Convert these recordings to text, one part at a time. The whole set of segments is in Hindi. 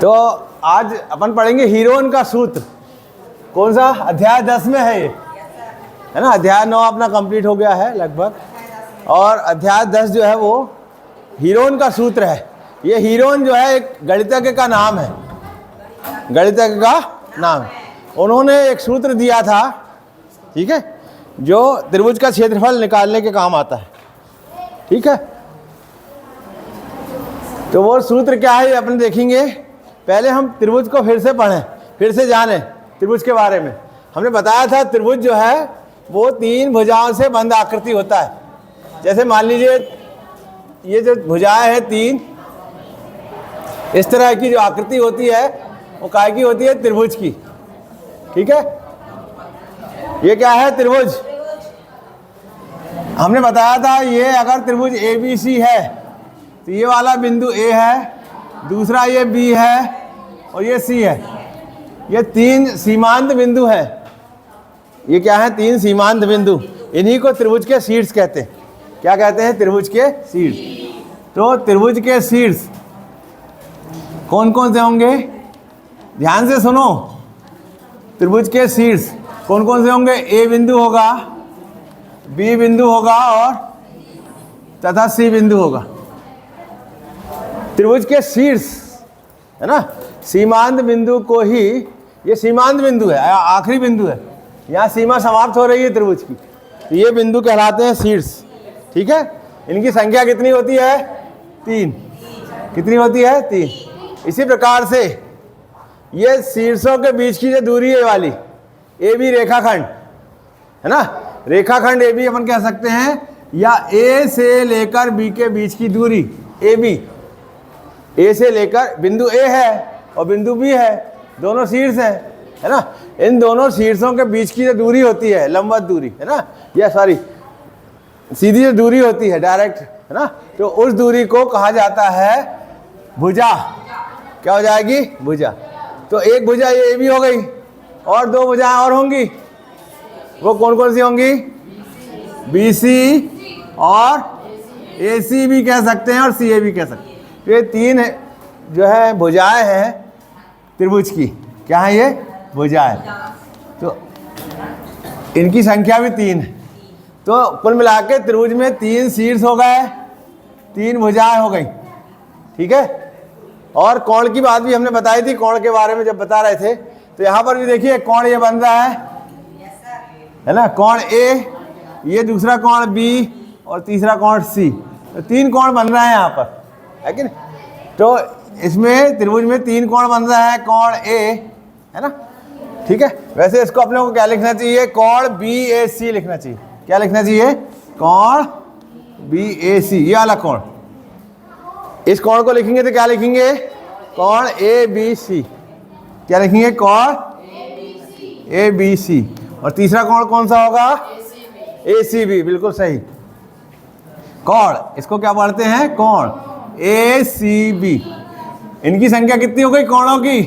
तो आज अपन पढ़ेंगे हीरोइन का सूत्र। कौन सा अध्याय 10 में है ये, है ना। अध्याय 9 अपना कंप्लीट हो गया है लगभग, और अध्याय 10 जो है वो हीरोइन का सूत्र है। ये हीरोइन जो है एक गणितज्ञ का नाम है, गणितज्ञ का नाम। उन्होंने एक सूत्र दिया था, ठीक है, जो त्रिभुज का क्षेत्रफल निकालने के काम आता है, ठीक है। तो वो सूत्र क्या है ये अपन देखेंगे। पहले हम त्रिभुज को फिर से पढ़ें, फिर से जानें त्रिभुज के बारे में। हमने बताया था त्रिभुज जो है वो 3 भुजाओं से बंद आकृति होता है। जैसे मान लीजिए ये जो भुजाएं हैं 3, इस तरह की जो आकृति होती है वो काय की होती है, त्रिभुज की, ठीक है। ये क्या है, त्रिभुज। हमने बताया था ये अगर त्रिभुज ABC है तो ये वाला बिंदु A है, दूसरा ये B है और ये C है। ये 3 सीमांत बिंदु है। ये क्या है, 3 सीमांत बिंदु। इन्हीं को त्रिभुज के शीर्ष कहते हैं। क्या कहते हैं, त्रिभुज के शीर्ष। तो त्रिभुज के शीर्ष कौन कौन से होंगे, ध्यान से सुनो। त्रिभुज के शीर्ष कौन कौन से होंगे, A बिंदु होगा, B बिंदु होगा और तथा C बिंदु होगा। त्रिभुज के शीर्ष, है ना। सीमांत बिंदु को ही, ये सीमांत बिंदु है, आखिरी बिंदु है, यहाँ सीमा समाप्त हो रही है त्रिभुज की, तो ये बिंदु कहलाते हैं शीर्ष, ठीक है। इनकी संख्या कितनी होती है, 3। कितनी होती है, 3। इसी प्रकार से ये शीर्षों के बीच की जो दूरी है वाली AB रेखाखंड, है ना। रेखाखंड AB अपन कह सकते हैं, या A से लेकर B के बीच की दूरी AB। A से लेकर बिंदु A है और बिंदु B है, दोनों शीर्ष हैं, है ना। इन दोनों शीर्षों के बीच की जो दूरी होती है, लंबवत दूरी, है ना, या सॉरी सीधी जो दूरी होती है डायरेक्ट, है ना, तो उस दूरी को कहा जाता है भुजा। क्या हो जाएगी, भुजा। तो एक भुजा ये भी हो गई, और 2 भुजाएं और होंगी। वो कौन कौन सी होंगी, BC और AC भी कह सकते हैं और CA भी कह सकते हैं। ये 3 जो है भुजाएं हैं त्रिभुज की। क्या है ये, भुजाएं। तो इनकी संख्या भी 3 है। तो कुल मिला के त्रिभुज में 3 शीर्ष हो गए, 3 भुजाएं हो गई, ठीक है। और कोण की बात भी हमने बताई थी, कोण के बारे में जब बता रहे थे। तो यहाँ पर भी देखिए कोण ये बन रहा है ना, कोण A, ये दूसरा कोण B और तीसरा कोण C। तो 3 कोण बन रहा है यहाँ पर, है कि नहीं। तो इसमें त्रिभुज में 3 कोण बन रहा है, कोण A, है ना, ठीक है। वैसे इसको अपने को क्या लिखना चाहिए, कोण BAC लिखना चाहिए। क्या लिखना चाहिए, कोण BAC, ये वाला कोण। इस कोण को लिखेंगे तो क्या लिखेंगे, कोण ABC। क्या लिखेंगे, कोण ABC। और तीसरा कोण कौन सा होगा, ACB, बिल्कुल सही। कोण, इसको क्या पढ़ते हैं, कोण ACB। इनकी संख्या कितनी हो गई कोणों की,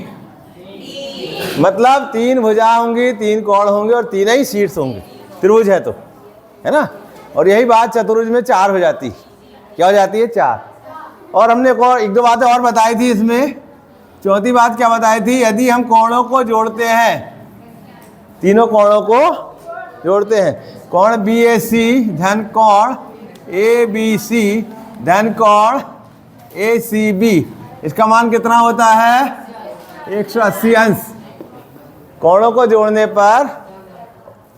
मतलब 3 भुजा होंगी, 3 कोण होंगे और 3 ही शीर्ष होंगे। त्रिभुज है तो, है ना। और यही बात चतुर्भुज में 4 हो जाती है। क्या हो जाती है, 4। और हमने एक दो बातें और बताई थी इसमें। चौथी बात क्या बताई थी, यदि हम कोणों को जोड़ते हैं, तीनों कोणों को जोड़ते हैं, कोण BAC धन कोण ABC धन कोण ACB, इसका मान कितना होता है, 180 अंश। कोणों को जोड़ने पर,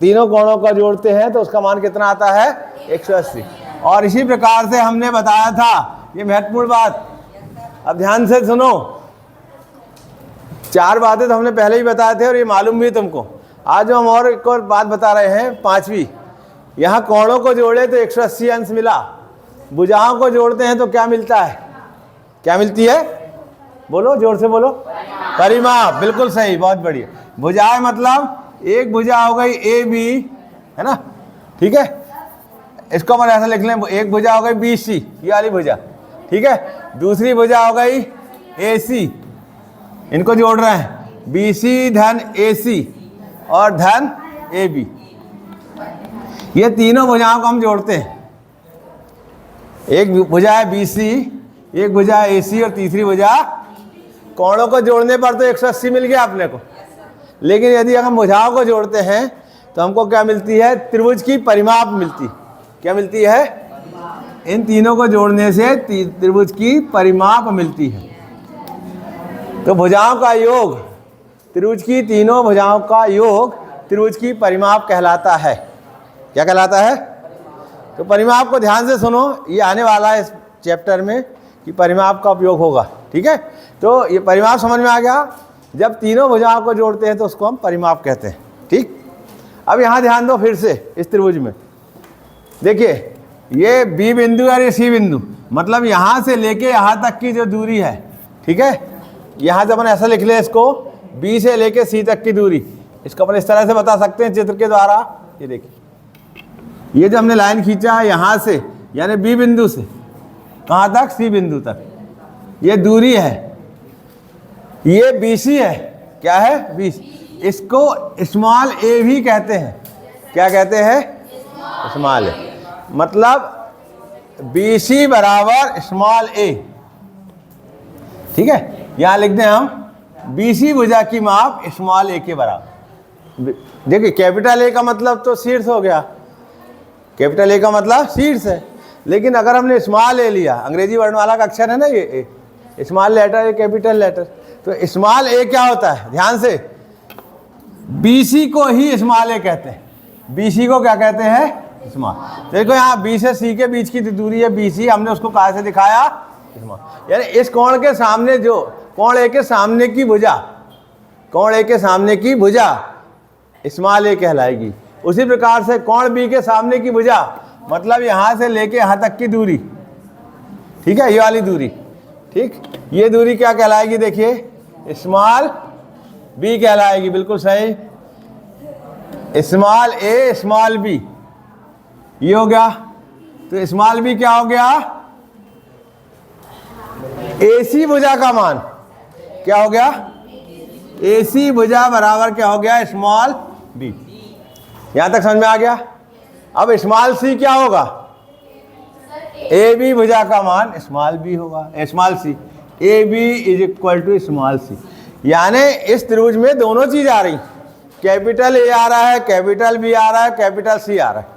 तीनों कोणों को जोड़ते हैं तो उसका मान कितना आता है, 180। और इसी प्रकार से हमने बताया था, ये महत्वपूर्ण बात, अब ध्यान से सुनो। 4 बातें तो हमने पहले ही बताए थे और ये मालूम भी तुमको। आज हम और एक और बात बता रहे हैं, 5वीं। यहाँ कोणों को जोड़े तो 180 अंश मिला, भुजाओं को जोड़ते हैं तो क्या मिलता है, क्या मिलती है, बोलो जोर से बोलो, परिमाप। बिल्कुल सही, बहुत बढ़िया। भुजाएं मतलब एक भुजा हो गई AB, है ना, ठीक है। इसको अपन ऐसा लिख लें, एक भुजा हो गई BC, ये वाली भुजा, ठीक है। दूसरी भुजा हो गई AC, इनको जोड़ रहे हैं, BC धन AC और धन AB। ये तीनों भुजाओं को हम जोड़ते हैं। एक भुजा है BC, एक भुजा AC और तीसरी भुजा कोणों को जोड़ने पर तो 180 मिल गया अपने को, लेकिन यदि हम भुजाओं को जोड़ते हैं तो हमको क्या मिलती है? त्रिभुज की परिमाप मिलती। क्या मिलती है? इन तीनों को जोड़ने से त्रिभुज की परिमाप मिलती है। तो भुजाओं का योग, त्रिभुज की तीनों भुजाओं का योग त्रिभुज की परिमाप कहलाता है। क्या कहलाता है? तो परिमाप को ध्यान से सुनो, ये आने वाला है इस चैप्टर में कि परिमाप का उपयोग होगा। ठीक है, तो ये परिमाप समझ में आ गया। जब तीनों भुजाओं को जोड़ते हैं तो उसको हम परिमाप कहते हैं। ठीक, अब यहाँ ध्यान दो फिर से इस त्रिभुज में। देखिए ये बी बिंदु और ये सी बिंदु, मतलब यहाँ से लेके यहाँ तक की जो दूरी है, ठीक है, यहाँ से अपन ऐसा लिख ले इसको, बी से लेके सी तक की दूरी, इसको अपन इस तरह से बता सकते हैं चित्र के द्वारा। ये देखिए, ये जो हमने लाइन खींचा है यहाँ से, यानी बी बिंदु से कहाँ तक? सी बिंदु तक, ये दूरी है, ये BC है। क्या है? BC। इसको स्मॉल a भी कहते हैं। क्या कहते हैं? स्मॉल a, मतलब BC बराबर स्मॉल a। ठीक है, यहाँ लिख दें हम BC भुजा की माप स्मॉल a के बराबर। देखिए कैपिटल A का मतलब तो शीर्ष हो गया, कैपिटल A का मतलब शीर्ष है, लेकिन अगर हमने स्मॉल a लिया, अंग्रेजी वर्णमाला का अक्षर है ना ये a, स्मॉल लेटर ये कैपिटल लेटर, तो स्मॉल a क्या होता है? ध्यान से, BC को ही स्मॉल a कहते हैं। BC को क्या कहते हैं? स्मॉल। देखो यहाँ B से C के बीच की दूरी है BC, हमने उसको कहाँ से दिखाया? स्मॉल। यानी इस कोण के सामने, जो कोण A के सामने की भुजा, कोण A के सामने की भुजा स्मॉल a कहलाएगी। उसी प्रकार से कोण B के सामने की भुजा, मतलब यहाँ से लेके यहाँ तक की दूरी, ठीक है, ये वाली दूरी, ठीक, ये दूरी क्या कहलाएगी? देखिए स्मॉल b कहलाएगी। बिल्कुल सही, स्मॉल a स्मॉल b, ये हो गया। तो स्मॉल b क्या हो गया? AC भुजा का मान क्या हो गया? AC भुजा बराबर क्या हो गया? Small b। यहां तक समझ में आ गया? अब स्मॉल c क्या होगा? AB भुजा का मान स्मॉल b होगा, small c। AB is equal to small c। यानी इस त्रिभुज में दोनों चीज आ रही, कैपिटल A आ रहा है, कैपिटल B आ रहा है, कैपिटल C आ रहा है,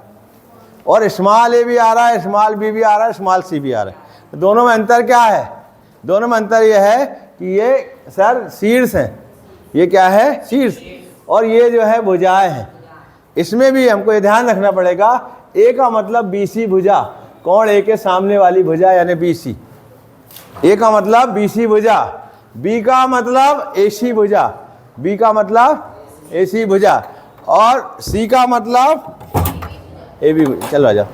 और स्मॉल a भी आ रहा है, स्मॉल b भी आ रहा है, स्मॉल c भी आ रहा है। तो दोनों में अंतर क्या है? दोनों में अंतर यह है कि ये सर शीर्ष है, ये क्या है? शीर्ष, और ये जो है भुजाएं हैं। इसमें भी हमको ये ध्यान रखना पड़ेगा, A का मतलब BC भुजा, कोण A के सामने वाली भुजा यानी BC। A का मतलब BC भुजा, B का मतलब AC भुजा, B का मतलब AC भुजा, और C का मतलब AB भुजा। चलो आ जाओ,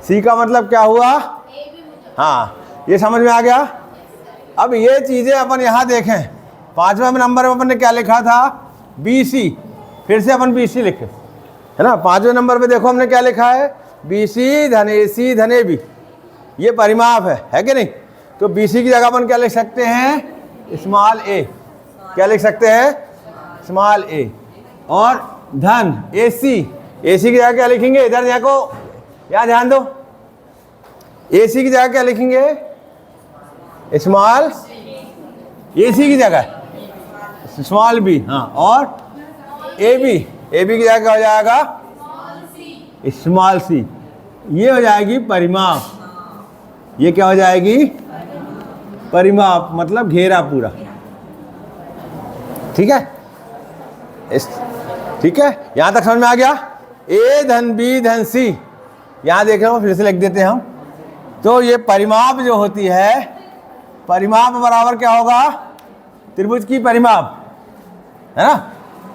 C का मतलब क्या हुआ? हाँ, ये समझ में आ गया। अब ये चीजें अपन यहाँ देखें, 5वें नंबर में अपन ने क्या लिखा था? BC, फिर से अपन BC लिखे, है ना। 5वें नंबर पे देखो हमने क्या लिखा है? BC धन AC धन AB, ये परिमाप है कि नहीं? तो BC की जगह अपन क्या लिख सकते हैं? Small a। क्या लिख सकते हैं? Small a। और धन AC, AC की जगह क्या लिखेंगे? इधर देखो, यहाँ ध्यान दो, AC की जगह क्या लिखेंगे? स्मॉल AC की जगह स्मॉल b, हाँ, और AB, AB की जगह क्या हो जाएगा? Small c। ये हो जाएगी परिमाप। ये क्या हो जाएगी? परिमाप, मतलब घेरा पूरा। ठीक है, ठीक है, यहां तक समझ में आ गया? A धन B धन C, यहां देख रहे हो, फिर से लिख देते हैं हम। तो ये परिमाप जो होती है, परिमाप बराबर क्या होगा? त्रिभुज की परिमाप, है ना।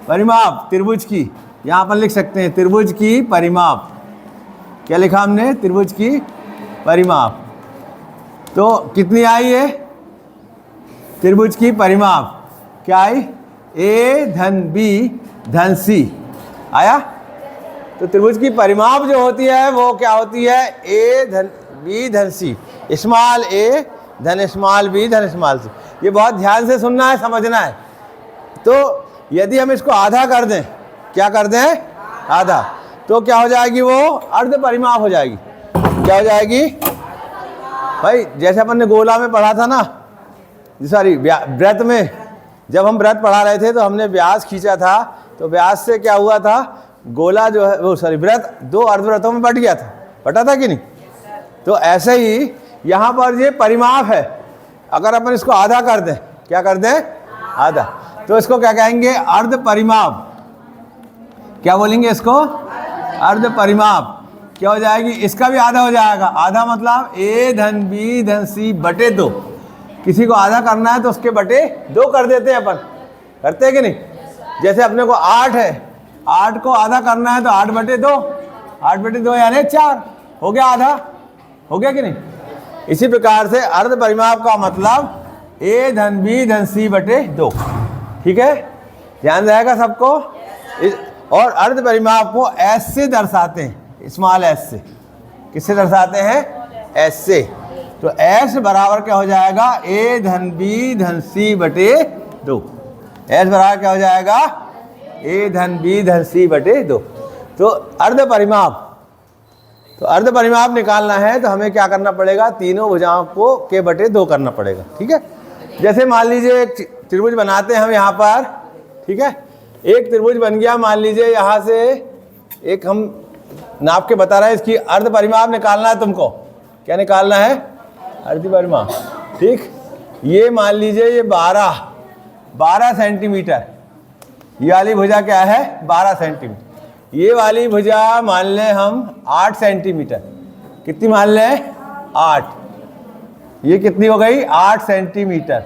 परिमाप त्रिभुज की, यहां पर लिख सकते हैं त्रिभुज की परिमाप। क्या लिखा हमने? त्रिभुज की परिमाप। तो कितनी आई है त्रिभुज की परिमाप? क्या आई? A धन B धन C आया। तो त्रिभुज की परिमाप जो होती है वो क्या होती है? A धन B धन C, स्मॉल a धन स्मॉल b धन स्मॉल c। ये बहुत ध्यान से सुनना है, समझना है। तो यदि हम इसको आधा कर दें, क्या कर दें? आधा, तो क्या हो जाएगी? वो अर्ध परिमाप हो जाएगी। क्या हो जाएगी भाई? जैसे अपन ने गोला में पढ़ा था ना, सॉरी वृत्त में, जब हम वृत्त पढ़ा रहे थे तो हमने व्यास खींचा था, तो व्यास से क्या हुआ था, गोला जो है वो सॉरी वृत्त 2 अर्धवृत्तों में बट गया था, बटा था कि नहीं। तो ऐसे ही यहाँ पर ये परिमाप है, अगर अपन इसको आधा कर दें, क्या कर दें, आधा, तो इसको क्या कहेंगे, अर्ध परिमाप। क्या बोलेंगे इसको, अर्ध परिमाप। क्या हो जाएगी, इसका भी आधा हो जाएगा, आधा मतलब a धन b धन c बटे 2। किसी को आधा करना है तो उसके बटे 2 कर देते हैं अपन, करते हैं कि नहीं। जैसे अपने को 8 है, 8 को आधा करना है तो 8 बटे 2, 8 बटे 2 यानी 4, हो गया आधा, हो गया कि नहीं। इसी प्रकार से अर्ध परिमाप का मतलब a धन b धन c बटे 2, ठीक है, ध्यान रहेगा सबको। और अर्ध परिमाप को s से दर्शाते हैं, स्मॉल s से। किससे दर्शाते हैं, s से। तो s बराबर क्या हो जाएगा, a धन b धन c बटे 2। s बराबर क्या हो जाएगा, a धन b धन c बटे 2। तो अर्ध परिमाप, तो अर्ध परिमाप निकालना है तो हमें क्या करना पड़ेगा, तीनों भुजाओं को के बटे 2 करना पड़ेगा, ठीक है। जैसे मान लीजिए एक त्रिभुज बनाते हैं हम यहाँ पर, ठीक है, एक त्रिभुज बन गया, मान लीजिए यहाँ से एक हम नाप के बता रहे हैं, इसकी अर्ध परिमाप निकालना है तुमको। क्या निकालना है, अर्ध परिमाप, ठीक। ये मान लीजिए ये 12 सेंटीमीटर, ये वाली भुजा क्या है, 12 सेंटीमीटर। ये वाली भुजा मान लें हम 8 सेंटीमीटर, कितनी मान लें, 8। ये कितनी हो गई, 8 सेंटीमीटर।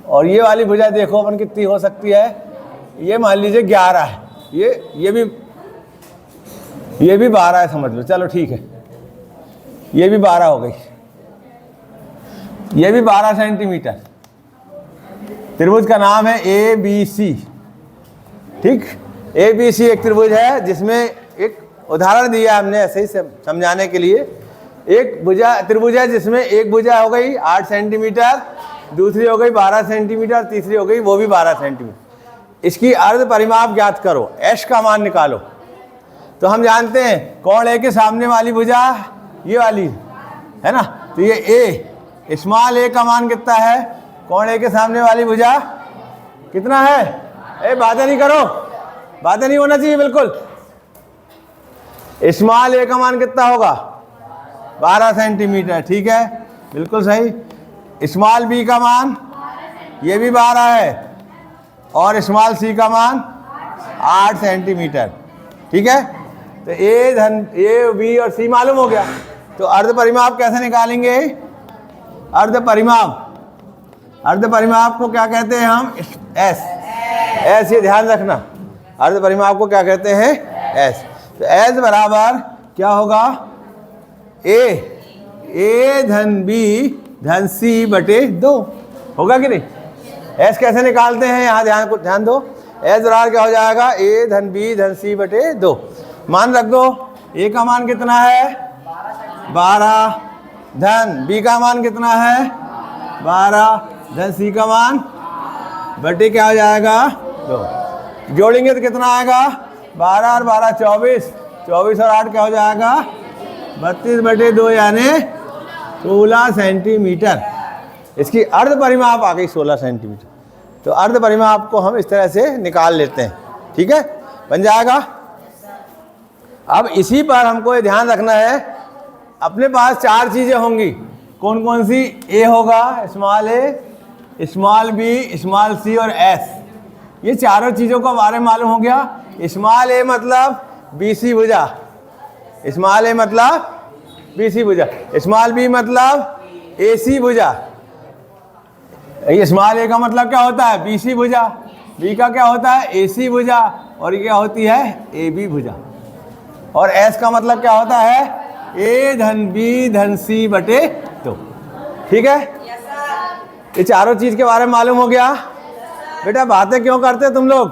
और ये वाली भुजा देखो अपन कितनी हो सकती है, ये मान लीजिए 11 है, ये भी 12 है, समझ लो, चलो ठीक है, ये भी 12 हो गई, ये भी 12 सेंटीमीटर। त्रिभुज का नाम है ABC, ठीक। ABC एक त्रिभुज है जिसमें एक उदाहरण दिया हमने ऐसे ही समझाने के लिए। एक भुजा त्रिभुज है जिसमें एक भुजा हो गई 8 सेंटीमीटर, दूसरी हो गई 12 सेंटीमीटर, तीसरी हो गई वो भी 12 सेंटीमीटर। इसकी अर्ध परिमाप ज्ञात करो, h का मान निकालो। तो हम जानते हैं कोण A के सामने वाली भुजा ये वाली है ना, तो ये a, स्मॉल a का मान कितना है, कोण A के सामने वाली भुजा कितना है, बाधा नहीं करो, बाधा नहीं होना चाहिए बिल्कुल। स्मॉल a का मान कितना होगा, 12 सेंटीमीटर, ठीक है, बिल्कुल सही। स्मॉल b का मान ये भी 12 है, और स्मॉल c का मान 8 सेंटीमीटर, ठीक है। तो a b और c मालूम हो गया। तो अर्ध परिमाप कैसे निकालेंगे, अर्ध परिमाप को क्या कहते हैं हम, s, ये ध्यान रखना, अर्ध परिमाप को क्या कहते हैं, s। तो s बराबर क्या होगा, a धन b धन c बटे 2, होगा कि नहीं। s कैसे निकालते हैं, यहाँ ध्यान दो। s बराबर क्या हो जाएगा, a धन b धन c बटे 2। मान रख दो, a का मान कितना है, 12, धन b का मान कितना है, 12, धन c का मान बटे क्या हो जाएगा, 2। जोड़ेंगे तो कितना आएगा, 12 और 12 24, 24 और 8 क्या हो जाएगा, 32 बटे 2 यानी 16 सेंटीमीटर। इसकी अर्ध परिमाप आ गई 16 सेंटीमीटर। तो अर्ध परिमाप को हम इस तरह से निकाल लेते हैं, ठीक है, बन जाएगा। अब इसी पर हमको ये ध्यान रखना है, अपने पास 4 चीज़ें होंगी, कौन कौन सी, a होगा, small a, small b, small c और s। ये चारों चीज़ों का बारे में मालूम हो गया। स्मॉल a मतलब BC भुजा, स्मॉल a मतलब BC भुजा, स्मॉल b मतलब AC भुजा। ये स्मॉल a का मतलब क्या होता है, BC भुजा, b का क्या होता है, AC भुजा, और ये क्या होती है, AB भुजा। और s का मतलब क्या होता है, a धन b धन c बटे 2, ठीक है। ये चारों चीज के बारे में मालूम हो गया। बेटा बातें क्यों करते तुम लोग,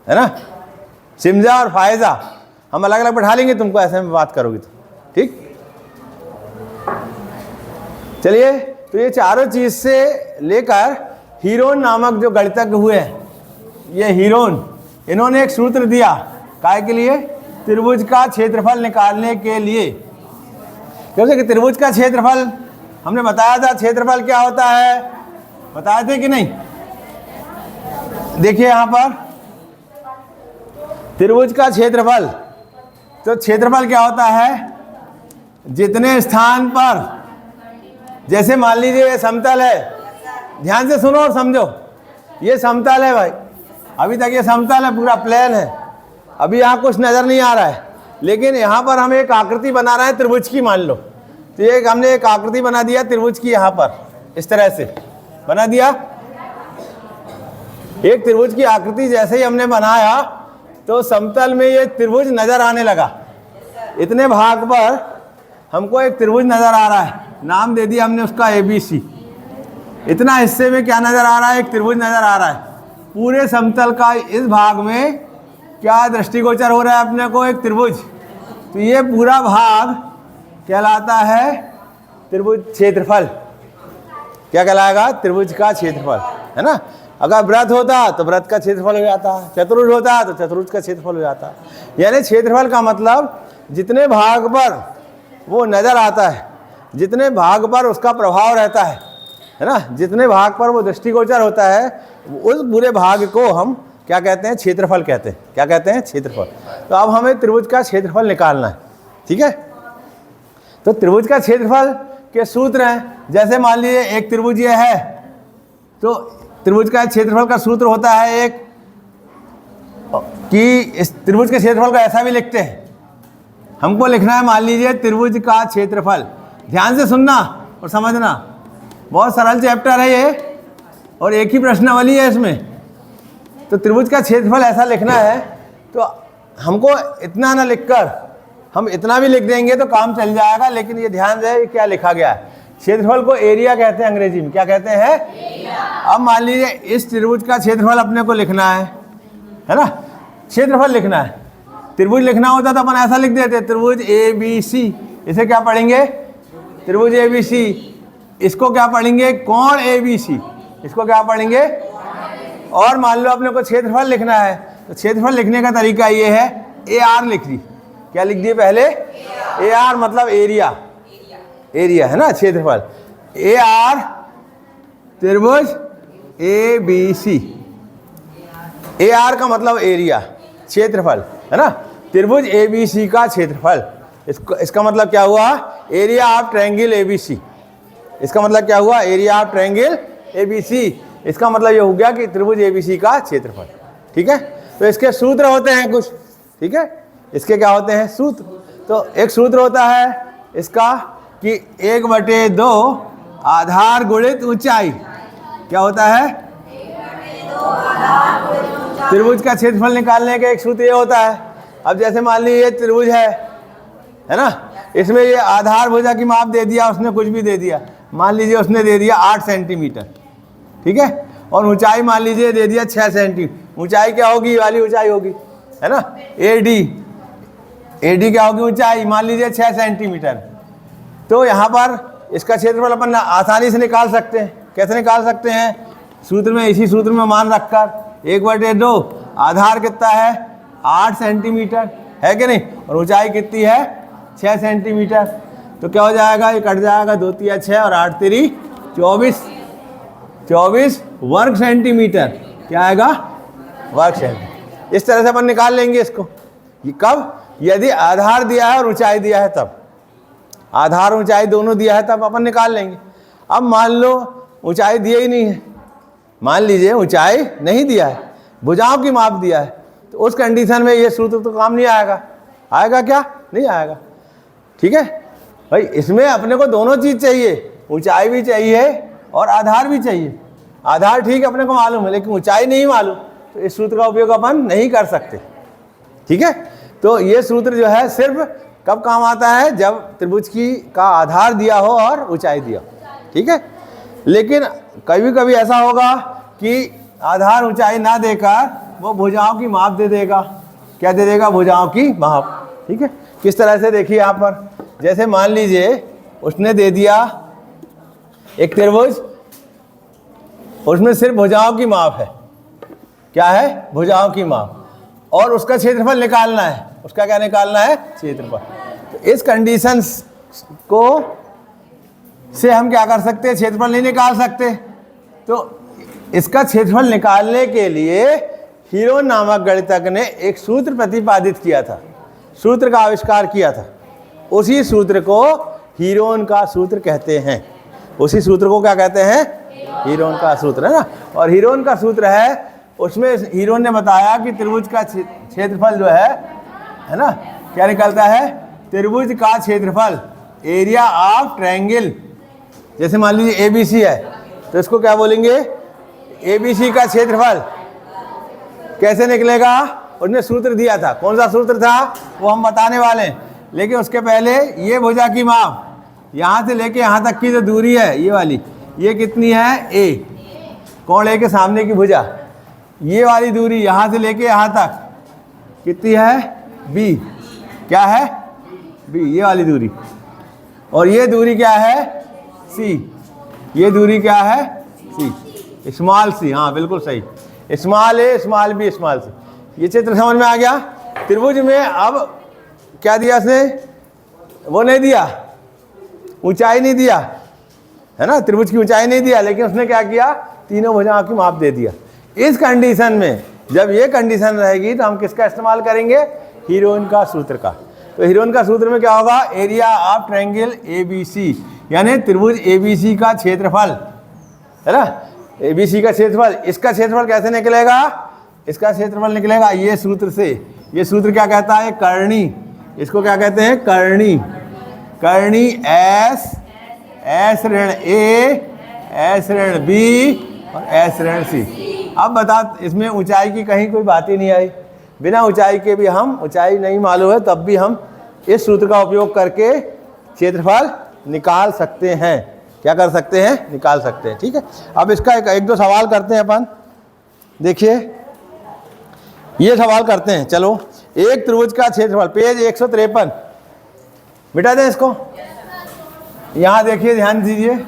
है ना, सिमजा और फायजा हम अलग अलग बैठा लेंगे तुमको, ऐसे में बात करोगी तो, ठीक। चलिए, तो ये चारों चीज से लेकर हीरोन नामक जो गणितज्ञ हुए हैं, ये हीरोन, इन्होंने एक सूत्र दिया काय के लिए, त्रिभुज का क्षेत्रफल निकालने के लिए। क्योंकि त्रिभुज का क्षेत्रफल हमने बताया था, क्षेत्रफल क्या होता है, बताए थे कि नहीं? देखिए यहां पर त्रिभुज का क्षेत्रफल, तो क्षेत्रफल क्या होता है, जितने स्थान पर, जैसे मान लीजिए ये समतल है, ध्यान से सुनो और समझो, ये समतल है भाई, अभी तक ये समतल है, पूरा प्लेन है, अभी यहाँ कुछ नज़र नहीं आ रहा है, लेकिन यहाँ पर हम एक आकृति बना रहे हैं त्रिभुज की, मान लो, तो ये हमने एक आकृति बना दिया त्रिभुज की, यहाँ पर इस तरह से बना दिया। एक त्रिभुज की आकृति जैसे ही हमने बनाया तो समतल में ये त्रिभुज नजर आने लगा। इतने भाग पर हमको एक त्रिभुज नजर आ रहा है, नाम दे दिया हमने उसका ABC। इतना हिस्से में क्या नजर आ रहा है, एक त्रिभुज नजर आ रहा है। पूरे समतल का इस भाग में क्या दृष्टिगोचर हो रहा है अपने को, एक त्रिभुज। तो ये पूरा भाग कहलाता है त्रिभुज क्षेत्रफल। क्या कहलाएगा, त्रिभुज का क्षेत्रफल, है ना। अगर वृत्त होता तो वृत्त का क्षेत्रफल हो जाता, चतुर्भुज होता तो चतुर्भुज का क्षेत्रफल हो जाता। यानी क्षेत्रफल का मतलब जितने भाग पर वो नजर आता है, जितने भाग पर उसका प्रभाव रहता है ना, जितने भाग पर वो दृष्टिगोचर होता है, उस पूरे भाग को हम क्या कहते हैं, क्षेत्रफल कहते हैं। क्या कहते हैं, क्षेत्रफल। तो अब हमें त्रिभुज का क्षेत्रफल निकालना है, ठीक है। तो त्रिभुज का क्षेत्रफल के सूत्र हैं, जैसे मान लीजिए एक त्रिभुज ये है, तो त्रिभुज का क्षेत्रफल का सूत्र होता है एक, कि इस त्रिभुज के क्षेत्रफल को ऐसा भी लिखते हैं, हमको लिखना है, मान लीजिए त्रिभुज का क्षेत्रफल। ध्यान से सुनना और समझना, बहुत सरल चैप्टर है ये और एक ही प्रश्नावली है इसमें। तो त्रिभुज का क्षेत्रफल ऐसा लिखना है, तो हमको इतना ना लिखकर, हम इतना भी लिख देंगे तो काम चल जाएगा, लेकिन ये ध्यान रहे क्या लिखा गया है। क्षेत्रफल को एरिया कहते हैं अंग्रेजी में। क्या कहते हैं? अब मान लीजिए इस त्रिभुज का क्षेत्रफल अपने को लिखना है ना, क्षेत्रफल लिखना है। त्रिभुज लिखना होता तो अपन ऐसा लिख देते, त्रिभुज ABC। इसे क्या पढ़ेंगे, त्रिभुज ABC। इसको क्या पढ़ेंगे, कोण ABC। इसको क्या पढ़ेंगे, और मान लो अपने को क्षेत्रफल लिखना है, तो क्षेत्रफल लिखने का तरीका ये है, AR लिख दी। क्या लिख दिए पहले, AR मतलब एरिया, एरिया है ना, क्षेत्रफल। AR त्रिभुज ABC, AR का मतलब एरिया, क्षेत्रफल, है ना। त्रिभुज ABC का क्षेत्रफल, इसका मतलब क्या हुआ, एरिया ऑफ ट्रायंगल ABC। इसका मतलब क्या हुआ, एरिया ऑफ ट्रायंगल ABC। इसका मतलब ये हो गया कि त्रिभुज ABC का क्षेत्रफल, ठीक है। तो इसके सूत्र होते हैं कुछ, ठीक है, इसके क्या होते हैं, सूत्र। तो एक सूत्र होता है इसका कि 1/2 आधार गुणित ऊंचाई। क्या होता है, त्रिभुज का क्षेत्रफल निकालने का एक सूत्र ये होता है। अब जैसे मान लीजिए त्रिभुज है ना, इसमें ये आधार भुजा की माप दे दिया उसने, कुछ भी दे दिया, मान लीजिए उसने दे दिया 8 सेंटीमीटर, ठीक है, और ऊंचाई मान लीजिए दे दिया 6 सेंटीमीटर। ऊंचाई क्या होगी, वाली ऊंचाई होगी, है ना, AD क्या होगी, ऊंचाई मान लीजिए 6 सेंटीमीटर। तो यहाँ पर इसका क्षेत्रफल अपन आसानी से निकाल सकते हैं। कैसे निकाल सकते हैं, सूत्र में, इसी सूत्र में मान रखकर 1/2 आधार कितना है, 8 सेंटीमीटर, है कि नहीं, और ऊंचाई कितनी है, 6 सेंटीमीटर। तो क्या हो जाएगा, ये कट जाएगा, 2 3 6 और 8 3 24 वर्ग सेंटीमीटर। क्या आएगा, वर्ग सेंटीमीटर। इस तरह से अपन निकाल लेंगे इसको। ये कब, यदि आधार दिया है और ऊंचाई दिया है तब, आधार ऊंचाई दोनों दिया है तब अपन निकाल लेंगे। अब मान लो ऊंचाई दिया ही नहीं है, मान लीजिए ऊंचाई नहीं दिया है, भुजाओं की माप दिया है, तो उस कंडीशन में ये सूत्र तो काम नहीं आएगा। आएगा क्या, नहीं आएगा, ठीक है भाई। इसमें अपने को दोनों चीज़ चाहिए, ऊंचाई भी चाहिए और आधार भी चाहिए। आधार ठीक अपने को मालूम है, लेकिन ऊंचाई नहीं मालूम, तो इस सूत्र का उपयोग अपन नहीं कर सकते, ठीक है। तो ये सूत्र जो है सिर्फ कब काम आता है, जब त्रिभुज का आधार दिया हो और ऊंचाई दिया, ठीक है। लेकिन कभी कभी ऐसा होगा कि आधार ऊंचाई ना देकर वो भुजाओं की माप दे देगा। क्या दे देगा, भुजाओं की माप, ठीक है। किस तरह से, देखिए यहाँ पर, जैसे मान लीजिए उसने दे दिया एक त्रिभुज, उसमें सिर्फ भुजाओं की माप है। क्या है, भुजाओं की माप, और उसका क्षेत्रफल निकालना है। उसका क्या निकालना है, क्षेत्रफल। तो इस कंडीशन को से हम क्या कर सकते हैं, क्षेत्रफल नहीं निकाल सकते, तो इसका क्षेत्रफल निकालने के लिए हीरोन नामक गणितज्ञ ने एक सूत्र प्रतिपादित किया था, सूत्र का आविष्कार किया था। उसी सूत्र को हीरोन का सूत्र कहते हैं। उसी सूत्र को क्या कहते हैं? हीरोन का सूत्र, है ना। और हीरोन का सूत्र है, उसमें हीरोन ने बताया कि त्रिभुज का क्षेत्रफल जो है ना, क्या निकलता है? त्रिभुज का क्षेत्रफल, एरिया ऑफ ट्रायंगल। जैसे मान लीजिए ABC है, तो इसको क्या बोलेंगे? ABC का क्षेत्रफल कैसे निकलेगा? उसने सूत्र दिया था। कौन सा सूत्र था वो हम बताने वाले हैं, लेकिन उसके पहले ये भुजा की माप, यहाँ से लेके यहाँ तक की जो दूरी है ये वाली, ये कितनी है? A। कौन A के सामने की भुजा, ये वाली दूरी यहाँ से लेके यहाँ तक कितनी है? B। क्या है? B, ये वाली दूरी। और ये दूरी क्या है? C। ये दूरी क्या है? C, small c। हाँ बिल्कुल सही, small A, small B, small c। ये चित्र समझ में आ गया? त्रिभुज में अब क्या दिया इसने? वो नहीं दिया, ऊंचाई नहीं दिया, है ना, त्रिभुज की ऊंचाई नहीं दिया, लेकिन उसने क्या किया? तीनों भुजाओं की माप दे दिया। इस कंडीशन में, जब ये कंडीशन रहेगी, तो हम किसका इस्तेमाल करेंगे? हीरोन का सूत्र का। तो हीरोन का सूत्र में क्या होगा? एरिया ऑफ ट्रायंगल ABC, यानी त्रिभुज ABC का क्षेत्रफल, है ना, ABC का क्षेत्रफल। इसका क्षेत्रफल कैसे निकलेगा? इसका क्षेत्रफल निकलेगा ये सूत्र से। ये सूत्र क्या कहता है? कर्णी। इसको क्या कहते हैं? कर्णी। कर्णी S ऋण A, S ऋण B और S ऋण C। अब बता, इसमें ऊंचाई की कहीं कोई बात ही नहीं आई। बिना ऊंचाई के भी हम, ऊंचाई नहीं मालूम है तब भी हम इस सूत्र का उपयोग करके क्षेत्रफल निकाल सकते हैं। क्या कर सकते हैं? निकाल सकते हैं। ठीक है, अब इसका एक दो सवाल करते हैं अपन। देखिए, ये सवाल करते हैं। चलो, एक त्रिभुज का क्षेत्रफल, पेज 153, मिटा दें इसको। यहाँ देखिए, ध्यान दीजिए,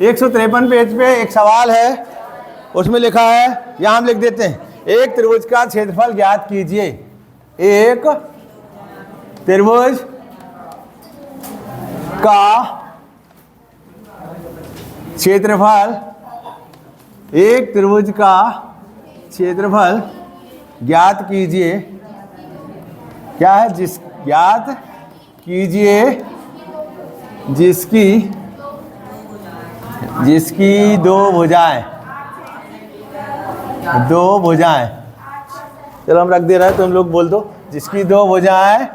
153 पेज पे एक सवाल है, उसमें लिखा है, यहाँ हम लिख देते हैं, एक त्रिभुज का क्षेत्रफल ज्ञात कीजिए। एक त्रिभुज का क्षेत्रफल, एक त्रिभुज का क्षेत्रफल ज्ञात कीजिए। क्या है? ज्ञात कीजिए जिसकी दो भुजाएं, दो भुजाएं। चलो हम रख दे रहे हैं, तुम लोग बोल दो, जिसकी दो भुजाएं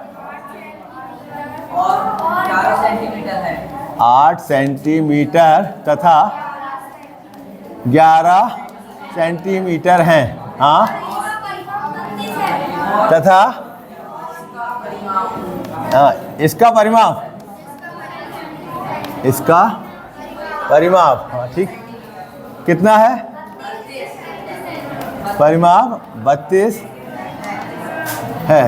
8 सेंटीमीटर तथा 11 सेंटीमीटर हैं। हाँ, तथा इसका परिमाप, इसका परिमाप, हाँ ठीक, कितना है? परिमाप 32 है।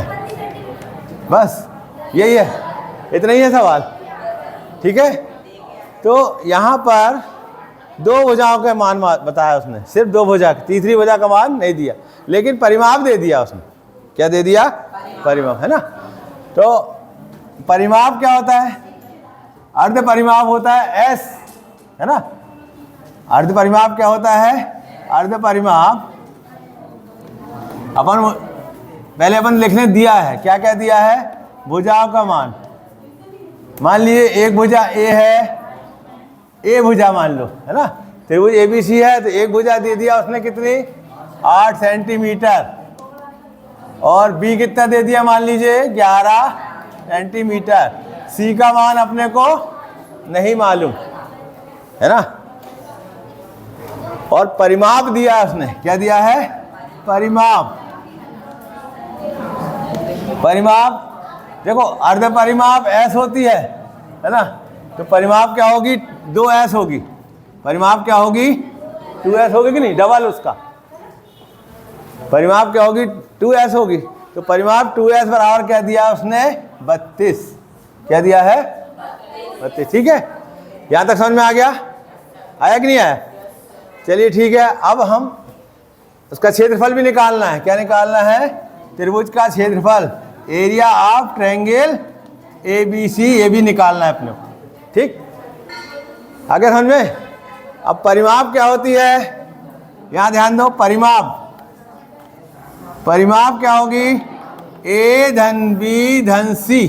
बस यही है, इतना ही है सवाल। ठीक है, तो यहाँ पर दो भुजाओं का मान बताया उसने, सिर्फ दो भुजा, तीसरी भुजा का मान नहीं दिया, लेकिन परिमाप दे दिया उसने। क्या दे दिया? परिमाप, है ना। तो परिमाप क्या होता है? अर्ध परिमाप होता है S, है ना। अर्ध परिमाप क्या होता है? अर्ध परिमाप पहले अपन लिखने दिया है, क्या क्या दिया है? भुजाओं का मान। मान लिए एक भुजा A है, A भुजा मान लो, है ना, त्रिभुज ABC है, तो एक भुजा दे दिया उसने, कितनी? 8 सेंटीमीटर। और B कितना दे दिया? मान लीजिए 11 सेंटीमीटर। C का मान अपने को नहीं मालूम, है ना। और परिमाप दिया उसने, क्या दिया है? परिमाप। परिमाप देखो, अर्ध परिमाप S होती है ना, तो परिमाप क्या होगी? 2S होगी। परिमाप क्या होगी? 2S होगी कि नहीं? डबल उसका परिमाप क्या होगी? 2S होगी। तो परिमाप 2S बराबर क्या दिया उसने? 32। क्या दिया है? 32। ठीक है, यहाँ तक समझ में आ गया? आया कि नहीं आया? चलिए ठीक है, अब हम उसका क्षेत्रफल भी निकालना है। क्या निकालना है? त्रिभुज का क्षेत्रफल, एरिया ऑफ ट्रायंगल ABC, ये भी निकालना है अपने को। ठीक, आगे समझ में? अब परिमाप क्या होती है, यहां ध्यान दो, परिमाप क्या होगी, ए धन बी धन सी,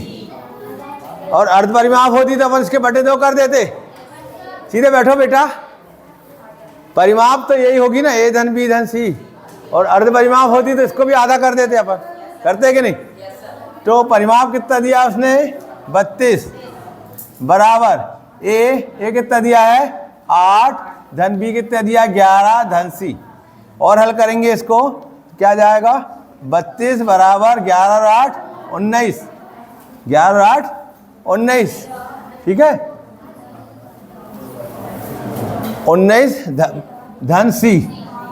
और अर्ध परिमाप होती तो अपन इसके बटे 2 कर देते। सीधे बैठो बेटा, परिमाप तो यही होगी ना, ए धन बी धन सी, और अर्ध परिमाप होती तो इसको भी आधा कर देते अपन, करते कि नहीं। तो परिमाप कितना दिया उसने, 32 बराबर ए कितना दिया है 8, धन बी कितना दिया 11, धन सी। और हल करेंगे इसको, क्या जाएगा 32 बराबर 11 और 8 19, 11 और 8 19, ठीक है, 19 धन सी।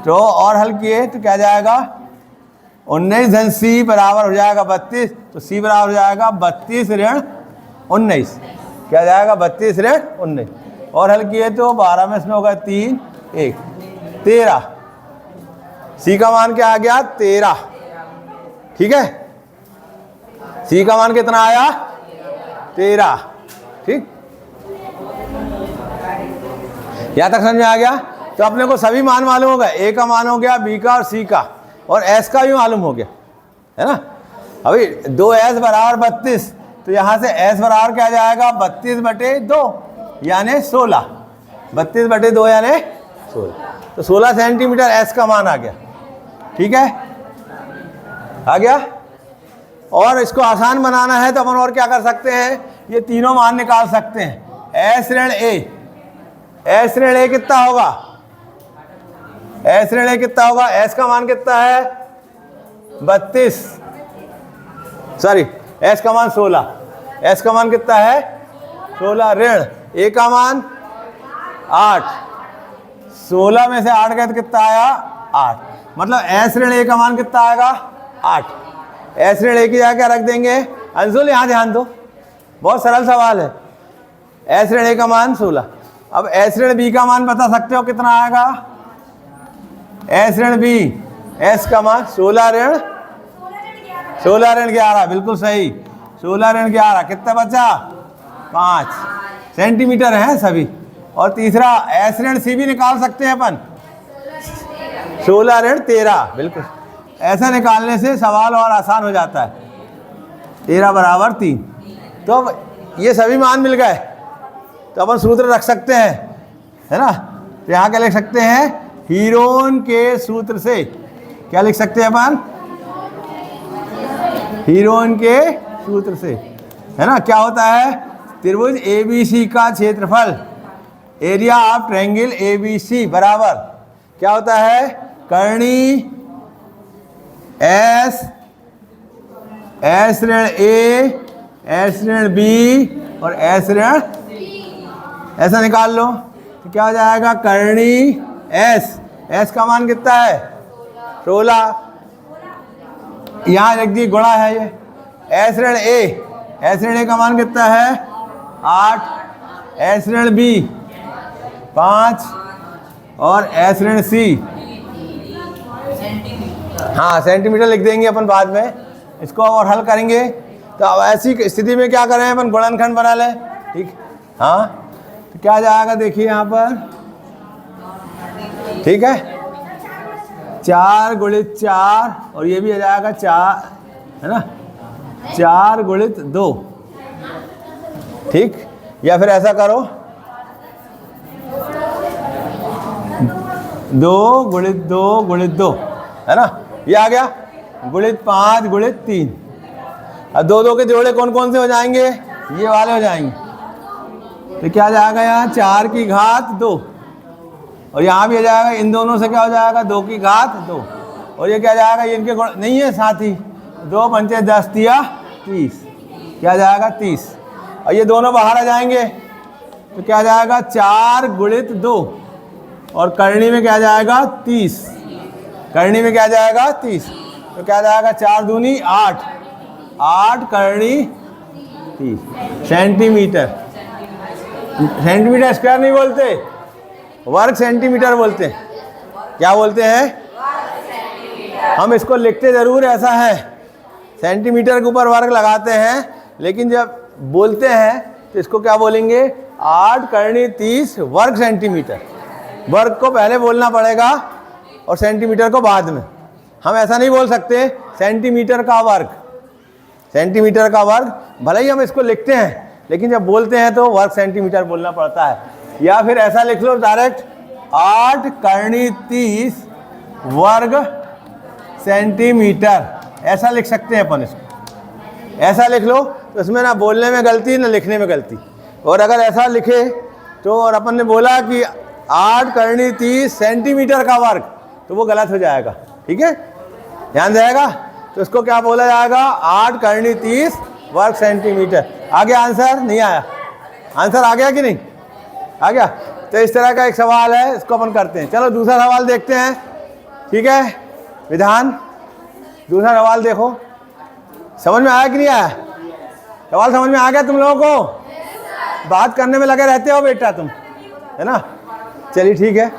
तो और हल किए तो क्या जाएगा, 19 धन सी बराबर हो जाएगा 32, तो सी बराबर हो जाएगा 32 ऋण 19, क्या जाएगा 32 ऋण 19। और हल किए तो 12 में इसमें होगा 3 1 13, सी का मान क्या आ गया 13, ठीक है, सी का मान कितना आया 13, ठीक, यहां तक समझ में आ गया। तो अपने को सभी मान मालूम हो गए, ए का मान हो गया, बी का और सी का, और एस का भी मालूम हो गया, है ना। अभी 2s बराबर 32, तो यहाँ से s बराबर क्या जाएगा 32/2 यानी 16, 32/2 यानी 16, तो 16 सेंटीमीटर s का मान आ गया, ठीक है, आ गया। और इसको आसान बनाना है तो अपन और क्या कर सकते हैं, ये तीनों मान निकाल सकते हैं। s ऋण a कितना होगा, s ऋण a कितना होगा, s का मान कितना है 32, सॉरी s का मान 16, s का मान कितना है 16, ऋण a का मान 8, 16 में से 8 गए तो कितना आया 8, मतलब s ऋण a का मान कितना आएगा 8। s ऋण a की जगह क्या रख देंगे, अंशुल यहाँ ध्यान दो, बहुत सरल सवाल है। s ऋण a का मान 16, अब s ऋण b का मान बता सकते हो कितना आएगा, s ऋण b, s का मान 16 ऋण 11, बिल्कुल सही, 16 ऋण 11, कितना बचा 5 सेंटीमीटर है सभी। और तीसरा s ऋण c भी निकाल सकते हैं अपन, 16 ऋण 13, बिल्कुल, ऐसा निकालने से सवाल और आसान हो जाता है, 13 बराबर 3। तो ये सभी मान मिल गए, तो अपन सूत्र रख सकते हैं, है ना। तो यहाँ क्या लिख सकते हैं, हीरोन के सूत्र से, क्या लिख सकते हैं अपन, हीरोन के सूत्र से, है ना। क्या होता है, त्रिभुज ABC का क्षेत्रफल, एरिया ऑफ ट्रायंगल ABC बराबर क्या होता है, कर्णी S ऋण A, S ऋण B और S ऋण, ऐसा निकाल लो तो क्या हो जाएगा, कर्णी S का मान कितना है 16, यहाँ लिख दी गुणा है ये, S ऋण A का मान कितना है 8, S ऋण B 5 और S ऋण C, हाँ सेंटीमीटर लिख देंगे अपन बाद में, इसको और हल करेंगे। तो अब ऐसी स्थिति में क्या करें अपन, गुणनखंड बना लें, ठीक, हाँ तो क्या जाएगा देखिए यहाँ पर, ठीक है, 4 गुणित 4 और ये भी आ जाएगा 4, है ना, 4 गुणित 2, ठीक, या फिर ऐसा करो 2 गुणित 2 गुणित 2, है ना, ये आ गया, गुणित 5 गुणित 3। अब 2 के जोड़े कौन कौन से हो जाएंगे, ये वाले हो जाएंगे, तो क्या जाएगा यहाँ 4 की घात 2, और यहाँ भी आ जाएगा, इन दोनों से क्या हो जाएगा 2 की घात 2, और ये क्या जाएगा, ये इनके गुण नहीं है साथ ही, 2 पंचे 10 दिया 30, क्या जाएगा 30, और ये दोनों बाहर आ जाएंगे तो क्या जाएगा 4 गुणित 2, और करनी में क्या जाएगा 30, करनी में क्या जाएगा 30, तो क्या जाएगा 4 दूनी 8, 8 करनी 30 सेंटीमीटर, सेंटीमीटर स्क्वायर नहीं बोलते, वर्ग सेंटीमीटर बोलते हैं, क्या बोलते हैं, हम इसको लिखते ज़रूर ऐसा है, सेंटीमीटर के ऊपर वर्ग लगाते हैं, लेकिन जब बोलते हैं तो इसको क्या बोलेंगे 8 करनी 30 वर्ग सेंटीमीटर, वर्ग को पहले बोलना पड़ेगा और सेंटीमीटर को बाद में। हम ऐसा नहीं बोल सकते सेंटीमीटर का वर्ग, सेंटीमीटर का वर्ग, भले ही हम इसको लिखते हैं लेकिन जब बोलते हैं तो वर्ग सेंटीमीटर बोलना पड़ता है। या फिर ऐसा लिख लो डायरेक्ट 8 करनी 30 वर्ग सेंटीमीटर, ऐसा लिख सकते हैं अपन इसको। ऐसा लिख लो तो इसमें ना बोलने में गलती ना लिखने में गलती। और अगर ऐसा लिखे तो और अपन ने बोला कि 8 करनी 30 सेंटीमीटर का वर्ग, तो वो गलत हो जाएगा। ठीक है, ध्यान जाएगा। तो इसको क्या बोला जाएगा, 8 करनी 30 वर्ग सेंटीमीटर। आ गया आंसर? नहीं आया? आंसर आ गया कि नहीं आ गया? तो इस तरह का एक सवाल है, इसको अपन करते हैं। चलो दूसरा सवाल देखते हैं। ठीक है, विधान दूसरा सवाल देखो, समझ में आया कि नहीं आया? सवाल समझ में आ गया तुम लोगों को? बात करने में लगे रहते हो बेटा तुम, है ना? चलिए ठीक है।